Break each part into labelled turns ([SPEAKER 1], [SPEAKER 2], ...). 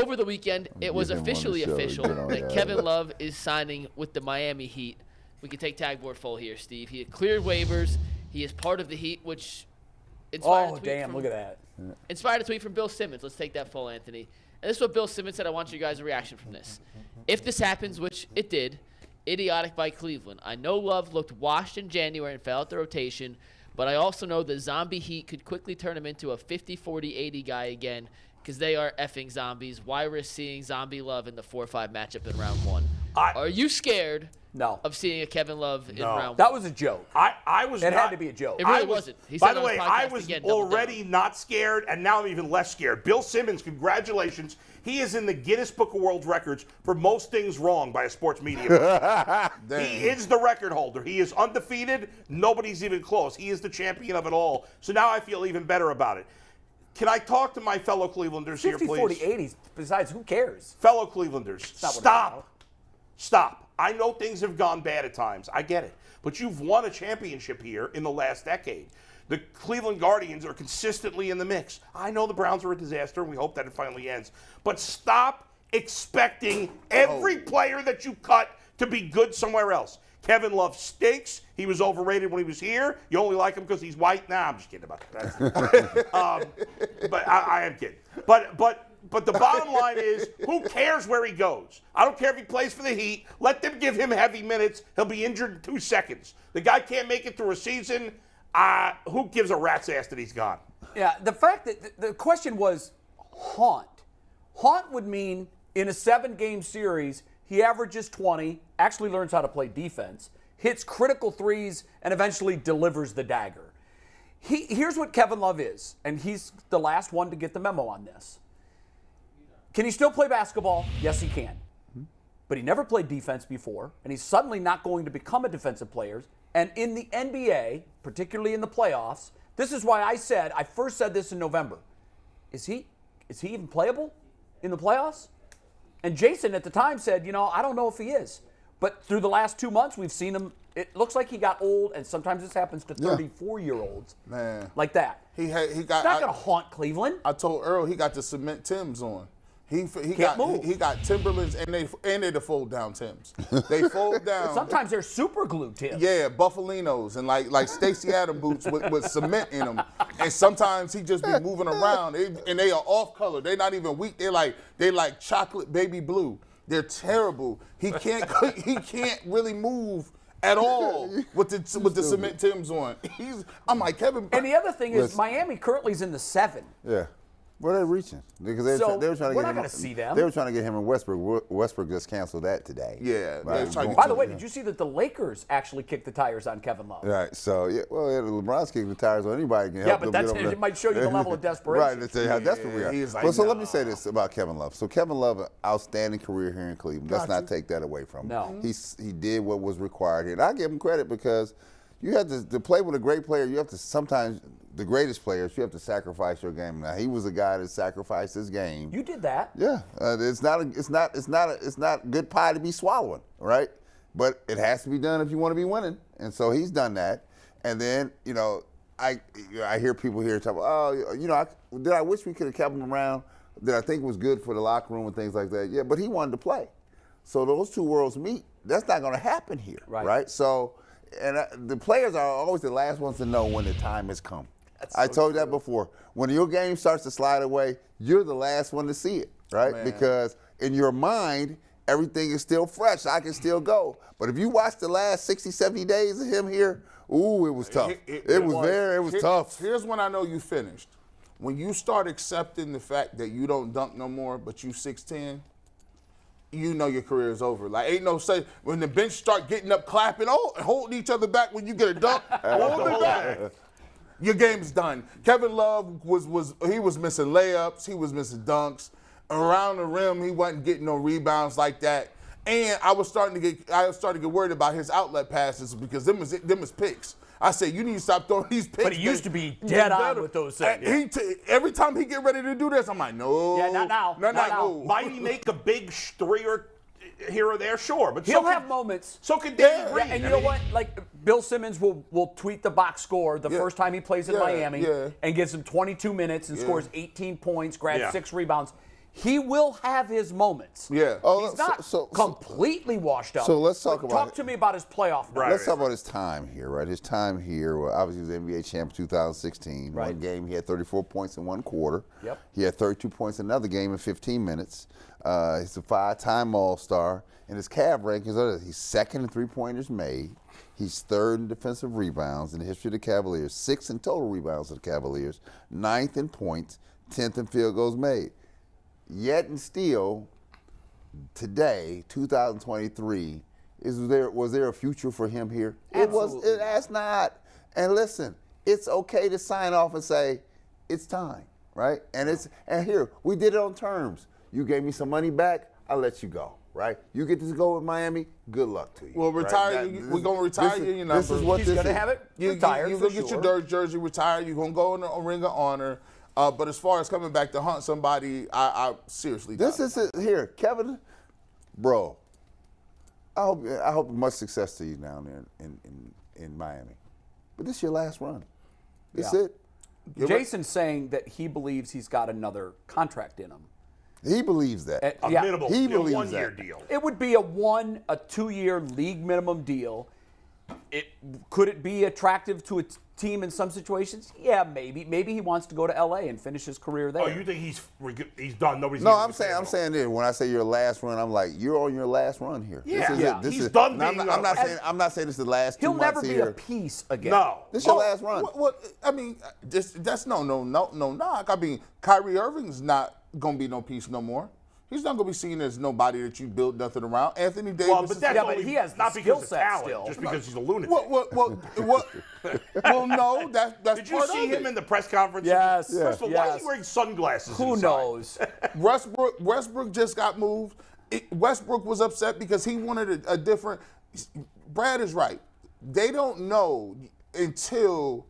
[SPEAKER 1] over the weekend, it was officially official that Kevin Love is signing with the Miami Heat. We can take tagboard full here, Steve. He had cleared waivers. He is part of the Heat, which inspired
[SPEAKER 2] look at that.
[SPEAKER 1] Inspired a tweet from Bill Simmons. Let's take that full, Anthony. And this is what Bill Simmons said. I want you guys' reaction from this. If this happens, which it did, idiotic by Cleveland. I know Love looked washed in January and fell out the rotation, but I also know the zombie Heat could quickly turn him into a 50, 40, 80 guy again because they are effing zombies. Why risk seeing zombie Love in the 4-5 matchup in round 1? Are you scared of seeing a Kevin Love in round 1?
[SPEAKER 2] That was a joke.
[SPEAKER 3] I was
[SPEAKER 2] It
[SPEAKER 3] not,
[SPEAKER 2] had to be a joke.
[SPEAKER 1] It really wasn't. He
[SPEAKER 3] by
[SPEAKER 1] said
[SPEAKER 3] the
[SPEAKER 1] on
[SPEAKER 3] way,
[SPEAKER 1] his
[SPEAKER 3] I
[SPEAKER 1] podcast
[SPEAKER 3] was
[SPEAKER 1] again, double
[SPEAKER 3] already
[SPEAKER 1] down.
[SPEAKER 3] not scared, and now I'm even less scared. Bill Simmons, congratulations. He is in the Guinness Book of World Records for most things wrong by a sports media person. He is the record holder. He is undefeated. Nobody's even close. He is the champion of it all. So now I feel even better about it. Can I talk to my fellow Clevelanders
[SPEAKER 2] 50,
[SPEAKER 3] here, please?
[SPEAKER 2] 40, 80s. Besides, who cares?
[SPEAKER 3] Fellow Clevelanders, stop. I know things have gone bad at times. I get it. But you've won a championship here in the last decade. The Cleveland Guardians are consistently in the mix. I know the Browns are a disaster, and we hope that it finally ends. But stop expecting every player that you cut to be good somewhere else. Kevin Love stinks. He was overrated when he was here. You only like him because he's white? Nah, I'm just kidding about that. But I am kidding. But the bottom line is, who cares where he goes? I don't care if he plays for the Heat. Let them give him heavy minutes. He'll be injured in 2 seconds. The guy can't make it through a season. Who gives a rat's ass that he's gone?
[SPEAKER 2] Yeah, the fact that the question was haunt. Haunt would mean in a 7-game series, he averages 20, actually learns how to play defense, hits critical threes, and eventually delivers the dagger. Here's what Kevin Love is, and he's the last one to get the memo on this. Can he still play basketball? Yes, he can. But he never played defense before, and he's suddenly not going to become a defensive player. And in the NBA, particularly in the playoffs, this is why I first said this in November. Is he even playable in the playoffs? And Jason at the time said, I don't know if he is. But through the last 2 months, we've seen him. It looks like he got old, and sometimes this happens to 34-year-olds.
[SPEAKER 4] Man.
[SPEAKER 2] Like that.
[SPEAKER 4] He got.
[SPEAKER 2] It's not going to haunt Cleveland.
[SPEAKER 4] I told Earl he got the cement Timbs on. He
[SPEAKER 2] Can't move.
[SPEAKER 4] He got Timberlands and they the fold down Timbs. They fold down.
[SPEAKER 2] Sometimes they're super glued Timbs.
[SPEAKER 4] Yeah, Buffalinos and like Stacey Adams boots with cement in them. And sometimes he just be moving around and they are off color. They're not even weak. They like chocolate baby blue. They're terrible. He can't really move at all with the cement Timbs on. I'm like, Kevin.
[SPEAKER 2] And the other thing is Miami currently is in the 7.
[SPEAKER 5] Yeah. Where are they reaching? Because they were trying to
[SPEAKER 2] we're
[SPEAKER 5] get
[SPEAKER 2] not going to see them.
[SPEAKER 5] They were trying to get him in Westbrook. Westbrook just canceled that today.
[SPEAKER 4] Yeah.
[SPEAKER 5] Right.
[SPEAKER 2] By the way, did you see that the Lakers actually kicked the tires on Kevin Love?
[SPEAKER 5] Right. So LeBron's kicking the tires on anybody can help.
[SPEAKER 2] Yeah, but it might show you the level of desperation.
[SPEAKER 5] Right. To tell you how desperate we are.
[SPEAKER 4] He's like,
[SPEAKER 5] so let me say this about Kevin Love. So Kevin Love, an outstanding career here in Cleveland. Let's not take that away from him.
[SPEAKER 2] No.
[SPEAKER 5] He did what was required here, and I give him credit because you have to play with a great player. You have to sometimes. The greatest players, you have to sacrifice your game. Now he was a guy that sacrificed his game.
[SPEAKER 2] You did that.
[SPEAKER 5] Yeah, it's not good pie to be swallowing, right? But it has to be done if you want to be winning, and so he's done that. And then I hear people here talk about, did I wish we could have kept him around? That I think was good for the locker room and things like that. Yeah, but he wanted to play, so those two worlds meet. That's not going to happen here, right? So, and the players are always the last ones to know when the time has come. I told you that before. When your game starts to slide away, you're the last one to see it, right?
[SPEAKER 4] Man.
[SPEAKER 5] Because in your mind, everything is still fresh. I can still go. But if you watch the last 60, 70 days of him here, ooh, it was tough. It was tough.
[SPEAKER 4] Here's when I know you finished. When you start accepting the fact that you don't dunk no more, but you 6'10", you know your career is over. Like, ain't no say, when the bench start getting up, clapping, holding each other back when you get a dunk, hold it back. Your game's done. Kevin Love was missing layups. He was missing dunks. Around the rim, he wasn't getting no rebounds like that. And I was starting to get worried about his outlet passes because them is picks. I said, you need to stop throwing these picks.
[SPEAKER 2] But he used to be dead on with those things.
[SPEAKER 4] Every time he get ready to do this, I'm like, no.
[SPEAKER 2] Yeah, not now.
[SPEAKER 4] Not now.
[SPEAKER 3] Might he make a big three or here or there? Sure, but
[SPEAKER 2] he'll have moments.
[SPEAKER 3] So could Danny Green.
[SPEAKER 2] And you know what? Like Bill Simmons will tweet the box score the first time he plays in Miami and gives him 22 minutes and scores 18 points, grabs 6 rebounds. He will have his moments.
[SPEAKER 4] Yeah.
[SPEAKER 2] He's not completely washed up.
[SPEAKER 5] So let's talk about
[SPEAKER 2] Talk to me about his playoff numbers.
[SPEAKER 5] Let's talk about his time here, right? His time here, well, obviously he was NBA champ 2016.
[SPEAKER 2] Right.
[SPEAKER 5] One game, he had 34 points in one quarter.
[SPEAKER 2] Yep.
[SPEAKER 5] He had 32 points in another game in 15 minutes. He's a 5-time All-Star. And his Cav rankings, he's second in three-pointers made. He's third in defensive rebounds in the history of the Cavaliers, sixth in total rebounds of the Cavaliers, ninth in points, 10th in field goals made. Yet and still, today, 2023, was there a future for him here?
[SPEAKER 2] Absolutely.
[SPEAKER 5] That's not. And listen, it's okay to sign off and say, it's time, right? And here, we did it on terms. You gave me some money back, I'll let you go, right? You get to go with Miami, good luck to you.
[SPEAKER 4] Well, retire.
[SPEAKER 5] Right?
[SPEAKER 4] We're going to retire you. You know,
[SPEAKER 5] This is what
[SPEAKER 2] He's
[SPEAKER 5] this
[SPEAKER 2] going to
[SPEAKER 5] is.
[SPEAKER 2] have it
[SPEAKER 4] You
[SPEAKER 2] retired
[SPEAKER 4] go
[SPEAKER 2] for
[SPEAKER 4] get
[SPEAKER 2] sure.
[SPEAKER 4] your Dirk jersey, retire. You're going to go in a ring of honor. But as far as coming back to hunt somebody, I seriously
[SPEAKER 5] This
[SPEAKER 4] doubt
[SPEAKER 5] is it. Here, Kevin, bro. I hope much success to you down there in Miami. But this is your last run. This
[SPEAKER 2] Yeah.
[SPEAKER 5] it.
[SPEAKER 2] Jason's saying that he believes he's got another contract in him.
[SPEAKER 5] He believes that.
[SPEAKER 3] A
[SPEAKER 2] Yeah.
[SPEAKER 3] minimal,
[SPEAKER 5] He
[SPEAKER 3] a
[SPEAKER 5] believes
[SPEAKER 3] one-year
[SPEAKER 5] that.
[SPEAKER 3] deal.
[SPEAKER 2] It would be a 2-year league minimum deal. Could it be attractive to a team in some situations? Yeah, maybe. Maybe he wants to go to LA and finish his career there.
[SPEAKER 3] Oh, you think he's done? Nobody's.
[SPEAKER 5] No,
[SPEAKER 3] giving
[SPEAKER 5] I'm
[SPEAKER 3] him
[SPEAKER 5] saying
[SPEAKER 3] a
[SPEAKER 5] this. When I say your last run, I'm like you're on your last run here.
[SPEAKER 3] Yeah.
[SPEAKER 5] This is
[SPEAKER 2] Yeah.
[SPEAKER 5] it. This
[SPEAKER 3] He's
[SPEAKER 5] is,
[SPEAKER 3] done
[SPEAKER 5] and I'm
[SPEAKER 3] being
[SPEAKER 5] not
[SPEAKER 3] a-
[SPEAKER 5] saying. I'm not saying this is the last 2
[SPEAKER 2] He'll
[SPEAKER 5] months
[SPEAKER 2] never be
[SPEAKER 5] here.
[SPEAKER 2] a piece again.
[SPEAKER 3] No.
[SPEAKER 5] This is your last run.
[SPEAKER 4] I mean, that's no knock. I mean, Kyrie Irving's not going to be no piece no more. He's not going to be seen as nobody that you build nothing around. Anthony Davis.
[SPEAKER 3] Well, but that's
[SPEAKER 2] Yeah, but
[SPEAKER 3] only,
[SPEAKER 2] he has the
[SPEAKER 3] not
[SPEAKER 2] skill
[SPEAKER 3] because of
[SPEAKER 2] set
[SPEAKER 3] talent,
[SPEAKER 2] still.
[SPEAKER 3] just because he's a lunatic.
[SPEAKER 4] Well, no, that's
[SPEAKER 3] Did you
[SPEAKER 4] part
[SPEAKER 3] see
[SPEAKER 4] of
[SPEAKER 3] him
[SPEAKER 4] it.
[SPEAKER 3] in the press conference?
[SPEAKER 2] Yes.
[SPEAKER 3] First of all, why is
[SPEAKER 2] Yes.
[SPEAKER 3] he wearing sunglasses?
[SPEAKER 2] Who
[SPEAKER 3] inside?
[SPEAKER 2] knows?
[SPEAKER 4] Westbrook just got moved. Westbrook was upset because he wanted a different. Brad is right. They don't know until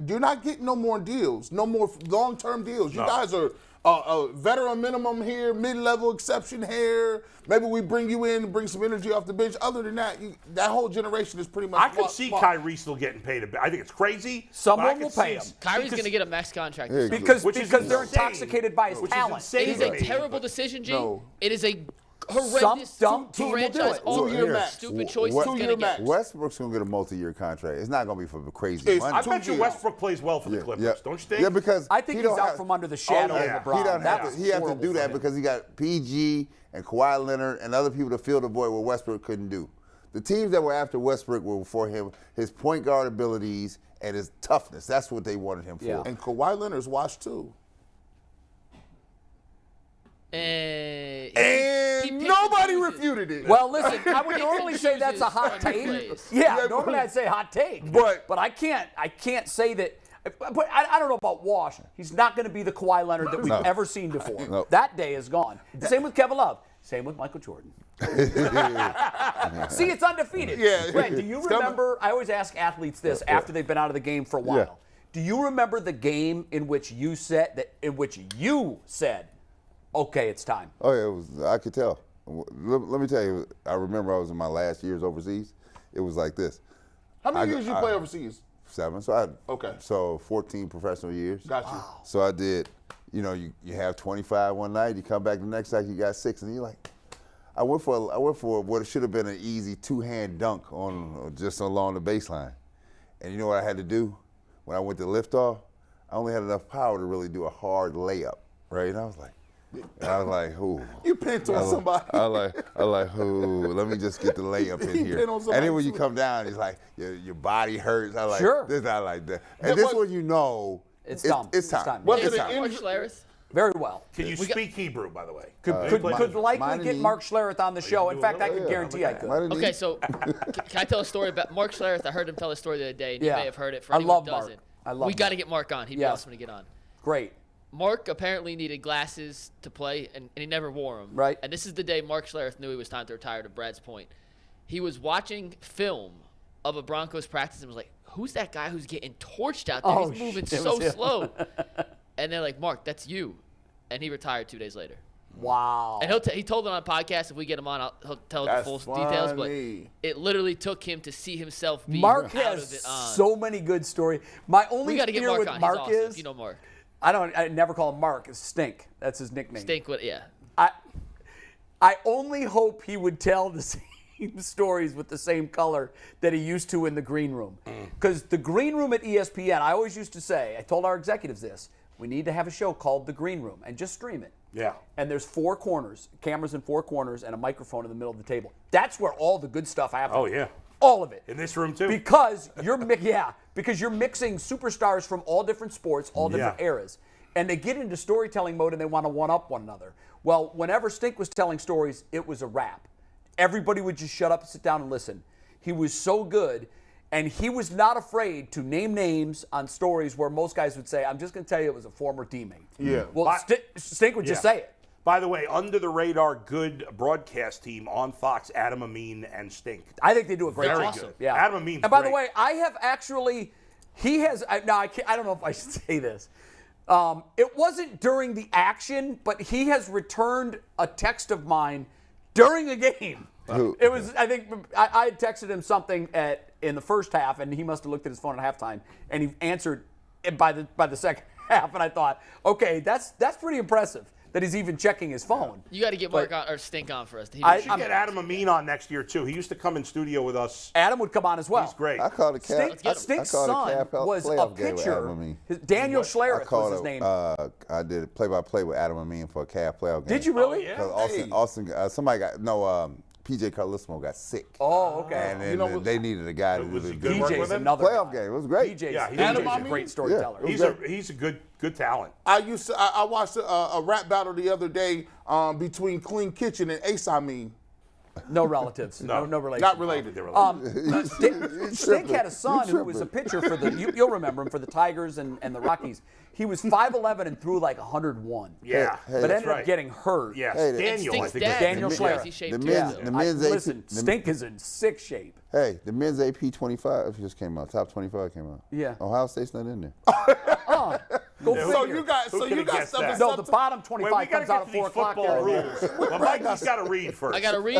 [SPEAKER 4] you're not getting no more deals, no more long-term deals. You
[SPEAKER 3] No.
[SPEAKER 4] guys are a veteran minimum here, mid-level exception here. Maybe we bring you in and bring some energy off the bench. Other than that, that whole generation is pretty much.
[SPEAKER 3] I could see Kyrie still getting paid. I think it's crazy.
[SPEAKER 2] Someone
[SPEAKER 3] but I could
[SPEAKER 2] will pay
[SPEAKER 3] see-
[SPEAKER 2] him.
[SPEAKER 1] Kyrie's
[SPEAKER 3] because-
[SPEAKER 1] going to get a max contract.
[SPEAKER 5] Yeah,
[SPEAKER 2] Because
[SPEAKER 3] Which is
[SPEAKER 2] they're
[SPEAKER 3] insane.
[SPEAKER 2] intoxicated by his
[SPEAKER 3] Which is
[SPEAKER 2] talent.
[SPEAKER 3] insane.
[SPEAKER 1] It is
[SPEAKER 3] to
[SPEAKER 1] a
[SPEAKER 3] me.
[SPEAKER 1] terrible decision, G.
[SPEAKER 4] No.
[SPEAKER 1] It is a horrendous
[SPEAKER 2] dumb team will do
[SPEAKER 1] franchise.
[SPEAKER 2] it.
[SPEAKER 1] All
[SPEAKER 4] 2-year
[SPEAKER 1] the
[SPEAKER 4] max.
[SPEAKER 1] stupid choices
[SPEAKER 5] What-
[SPEAKER 1] he's
[SPEAKER 4] 2-year
[SPEAKER 1] going to
[SPEAKER 4] max.
[SPEAKER 1] get.
[SPEAKER 5] Westbrook's gonna get a multi-year contract. It's not gonna be for the crazy
[SPEAKER 4] It's-
[SPEAKER 5] money.
[SPEAKER 3] I bet you
[SPEAKER 4] years.
[SPEAKER 3] Westbrook plays well for the Clippers,
[SPEAKER 5] Yeah.
[SPEAKER 3] don't you think?
[SPEAKER 5] Yeah, because
[SPEAKER 2] I think
[SPEAKER 5] he
[SPEAKER 2] he's
[SPEAKER 5] don't
[SPEAKER 2] out
[SPEAKER 5] have-
[SPEAKER 2] from under the shadow
[SPEAKER 3] yeah.
[SPEAKER 2] of LeBron.
[SPEAKER 5] He don't have
[SPEAKER 2] That
[SPEAKER 5] to.
[SPEAKER 2] was
[SPEAKER 5] He have to
[SPEAKER 2] horrible
[SPEAKER 5] do
[SPEAKER 2] for
[SPEAKER 5] that
[SPEAKER 2] him.
[SPEAKER 5] because he got PG and Kawhi Leonard and other people to fill the void what Westbrook couldn't do. The teams that were after Westbrook were for him, his point guard abilities and his toughness. That's what they wanted him for.
[SPEAKER 2] Yeah.
[SPEAKER 4] And Kawhi Leonard's washed too.
[SPEAKER 1] And
[SPEAKER 4] And nobody refuted it.
[SPEAKER 2] Well, listen, I would normally say that's a hot
[SPEAKER 1] Chooses
[SPEAKER 2] take.
[SPEAKER 1] when he plays.
[SPEAKER 2] Yeah, normally I'd say hot take.
[SPEAKER 4] But-
[SPEAKER 2] I can't say that. But I don't know about Wash. He's not going to be the Kawhi Leonard that we've
[SPEAKER 5] No.
[SPEAKER 2] ever seen before.
[SPEAKER 5] No.
[SPEAKER 2] That day is gone. Same with Kevin Love. Same with Michael Jordan. See, it's undefeated.
[SPEAKER 4] Yeah.
[SPEAKER 2] Brett, do you
[SPEAKER 4] It's coming.
[SPEAKER 2] remember? I always ask athletes this after they've been out of the game for a while.
[SPEAKER 5] Yeah.
[SPEAKER 2] Do you remember the game in which you said, "Okay, it's time"?
[SPEAKER 5] Oh yeah, it was. I could tell. Let me tell you. I remember I was in my last years overseas. It was like this.
[SPEAKER 4] How many
[SPEAKER 5] I-
[SPEAKER 4] years you
[SPEAKER 5] I-
[SPEAKER 4] play overseas?
[SPEAKER 5] 7. So I had
[SPEAKER 4] Okay.
[SPEAKER 5] So 14 professional years.
[SPEAKER 4] Got you.
[SPEAKER 5] So I did. You know, you have 25 one night. You come back the next night, you got 6, and you're like. I went for what should have been an easy 2-hand dunk on just along the baseline, and you know what I had to do when I went to lift off? I only had enough power to really do a hard layup, right? And I was like, ooh.
[SPEAKER 4] You pinned on somebody.
[SPEAKER 5] I was like, ooh, let me just get the layup in
[SPEAKER 4] You
[SPEAKER 5] here.
[SPEAKER 4] pin on
[SPEAKER 5] And
[SPEAKER 4] somebody
[SPEAKER 5] then when you
[SPEAKER 4] too.
[SPEAKER 5] come down, it's like your body hurts. I like
[SPEAKER 2] Sure.
[SPEAKER 5] this, I like that.
[SPEAKER 4] But
[SPEAKER 5] And this
[SPEAKER 4] what-
[SPEAKER 5] when you know
[SPEAKER 2] It's dumb.
[SPEAKER 5] It's
[SPEAKER 2] It's
[SPEAKER 5] time.
[SPEAKER 2] time.
[SPEAKER 4] Was
[SPEAKER 5] It's
[SPEAKER 4] it
[SPEAKER 5] time.
[SPEAKER 4] an
[SPEAKER 1] Mark
[SPEAKER 4] injury?
[SPEAKER 1] Schlereth.
[SPEAKER 2] Very well.
[SPEAKER 3] Can you speak Hebrew, by the way?
[SPEAKER 2] Could
[SPEAKER 5] mine
[SPEAKER 2] likely
[SPEAKER 5] and
[SPEAKER 2] get
[SPEAKER 5] he-
[SPEAKER 2] Mark Schlereth on the show. In
[SPEAKER 3] do a
[SPEAKER 2] fact, I
[SPEAKER 3] little
[SPEAKER 2] could
[SPEAKER 3] bit?
[SPEAKER 2] guarantee I could.
[SPEAKER 5] Mine and
[SPEAKER 1] Okay,
[SPEAKER 5] he-
[SPEAKER 1] so can I tell a story about Mark Schlereth? I heard him tell a story the other day, and
[SPEAKER 2] Yeah.
[SPEAKER 1] you may have heard it. For
[SPEAKER 2] I
[SPEAKER 1] anyone
[SPEAKER 2] love
[SPEAKER 1] who
[SPEAKER 2] Mark.
[SPEAKER 1] doesn't,
[SPEAKER 2] I love
[SPEAKER 1] we got to
[SPEAKER 2] Mark.
[SPEAKER 1] get Mark on. He'd be
[SPEAKER 2] Yeah.
[SPEAKER 1] awesome to get on.
[SPEAKER 2] Great.
[SPEAKER 1] Mark apparently needed glasses to play, and he never wore them.
[SPEAKER 2] Right.
[SPEAKER 1] And this is the day Mark Schlereth knew it was time to retire, to Brad's point. He was watching film of a Broncos practice and was like, who's that guy who's getting torched out there?
[SPEAKER 2] Oh,
[SPEAKER 1] He's moving
[SPEAKER 2] shit, it
[SPEAKER 1] so
[SPEAKER 2] was him.
[SPEAKER 1] slow. And they're like, Mark, that's you. And he retired 2 days later.
[SPEAKER 2] Wow.
[SPEAKER 1] And he told it on a podcast. If we get him on, he'll tell the
[SPEAKER 4] That's
[SPEAKER 1] full details. But
[SPEAKER 4] funny.
[SPEAKER 1] it literally took him to see himself be
[SPEAKER 2] Mark
[SPEAKER 1] out
[SPEAKER 2] has
[SPEAKER 1] of it on.
[SPEAKER 2] so many good stories. My only
[SPEAKER 1] We got to get
[SPEAKER 2] fear
[SPEAKER 1] Mark
[SPEAKER 2] with
[SPEAKER 1] on.
[SPEAKER 2] Mark
[SPEAKER 1] He's awesome,
[SPEAKER 2] is
[SPEAKER 1] if you know Mark.
[SPEAKER 2] I never call him Mark. It's Stink. That's his nickname.
[SPEAKER 1] Stink with yeah.
[SPEAKER 2] I only hope he would tell the same stories with the same color that he used to in the green room. Because the green room at ESPN, I always used to say, I told our executives this, we need to have a show called The Green Room and just stream it.
[SPEAKER 3] Yeah.
[SPEAKER 2] And there's 4 corners, cameras in 4 corners, and a microphone in the middle of the table. That's where all the good stuff happens.
[SPEAKER 3] Oh, yeah.
[SPEAKER 2] All of it.
[SPEAKER 3] In this room, too.
[SPEAKER 2] Because you're mixing superstars from all different sports, all different eras. And they get into storytelling mode and they want to one-up one another. Well, whenever Stink was telling stories, it was a wrap. Everybody would just shut up and sit down and listen. He was so good, and he was not afraid to name names on stories where most guys would say, I'm just going to tell you it was a former teammate.
[SPEAKER 4] Yeah.
[SPEAKER 2] Well, Stink would just say it.
[SPEAKER 3] By the way, under the radar, good broadcast team on Fox, Adam Amin and Stink.
[SPEAKER 2] I think they do a great
[SPEAKER 3] Very
[SPEAKER 2] job.
[SPEAKER 3] good.
[SPEAKER 2] Yeah.
[SPEAKER 3] Adam Amin's
[SPEAKER 2] And by the
[SPEAKER 3] great.
[SPEAKER 2] way, I have actually, I don't know if I should say this. It wasn't during the action, but he has returned a text of mine during a game.
[SPEAKER 5] Who?
[SPEAKER 2] It was, I think, I had texted him something in the first half, and he must have looked at his phone at halftime, and he answered it by the second half, and I thought, okay, that's pretty impressive that he's even checking his phone.
[SPEAKER 1] You got to get Mark on, or Stink on for us.
[SPEAKER 3] We should get Adam Amin on next year, too. He used to come in studio with us.
[SPEAKER 2] Adam would come on as well.
[SPEAKER 3] He's great.
[SPEAKER 5] I called it
[SPEAKER 2] Stink's son was a
[SPEAKER 5] playoff game with Adam
[SPEAKER 2] pitcher.
[SPEAKER 5] Amin.
[SPEAKER 2] Daniel
[SPEAKER 5] I
[SPEAKER 2] Schlereth
[SPEAKER 5] called
[SPEAKER 2] was his name.
[SPEAKER 5] I did play-by-play with Adam Amin for a Cavs playoff game.
[SPEAKER 2] Did you really?
[SPEAKER 3] yeah?
[SPEAKER 5] Because Austin, somebody PJ Carlissimo got sick.
[SPEAKER 2] Oh, okay.
[SPEAKER 5] And then they needed a guy to do
[SPEAKER 3] Was he
[SPEAKER 5] the
[SPEAKER 3] good? Work
[SPEAKER 2] PJ's
[SPEAKER 3] with him?
[SPEAKER 2] another
[SPEAKER 5] playoff
[SPEAKER 2] guy.
[SPEAKER 5] game. It was great.
[SPEAKER 2] PJ's,
[SPEAKER 3] Yeah,
[SPEAKER 2] PJ's a great storyteller.
[SPEAKER 5] Yeah.
[SPEAKER 3] He's a good talent.
[SPEAKER 4] I watched a rap battle the other day between Clean Kitchen and Ace Amin.
[SPEAKER 2] No relatives. No relation.
[SPEAKER 4] Not related.
[SPEAKER 3] They're related.
[SPEAKER 2] Stink had a son who was a pitcher for you'll remember him, for the Tigers and the Rockies. He was 5'11" and threw like 101.
[SPEAKER 3] Yeah.
[SPEAKER 2] But ended up getting hurt.
[SPEAKER 3] Yes,
[SPEAKER 5] Hey,
[SPEAKER 3] Daniel, I
[SPEAKER 1] Stink's
[SPEAKER 3] think.
[SPEAKER 1] dad
[SPEAKER 2] Daniel
[SPEAKER 1] is in
[SPEAKER 2] Schlereth.
[SPEAKER 1] crazy shape
[SPEAKER 5] The
[SPEAKER 1] too,
[SPEAKER 5] men's-
[SPEAKER 1] though.
[SPEAKER 5] the men's AP
[SPEAKER 2] Listen, Stink is in sick shape.
[SPEAKER 5] Hey, the men's AP 25 just came out. Top 25 came out.
[SPEAKER 2] Yeah.
[SPEAKER 5] Ohio State's not in there.
[SPEAKER 2] Go
[SPEAKER 4] So
[SPEAKER 2] figure.
[SPEAKER 4] you got
[SPEAKER 3] Who could've guessed
[SPEAKER 4] stuff.
[SPEAKER 3] that?
[SPEAKER 2] No, the bottom
[SPEAKER 3] Wait,
[SPEAKER 2] 25
[SPEAKER 3] we got to
[SPEAKER 2] comes out
[SPEAKER 3] get
[SPEAKER 2] at
[SPEAKER 3] to
[SPEAKER 2] 4
[SPEAKER 3] these
[SPEAKER 2] o'clock.
[SPEAKER 3] football
[SPEAKER 2] there.
[SPEAKER 3] rules. Well, Mikey's got to read first.
[SPEAKER 1] I got to read.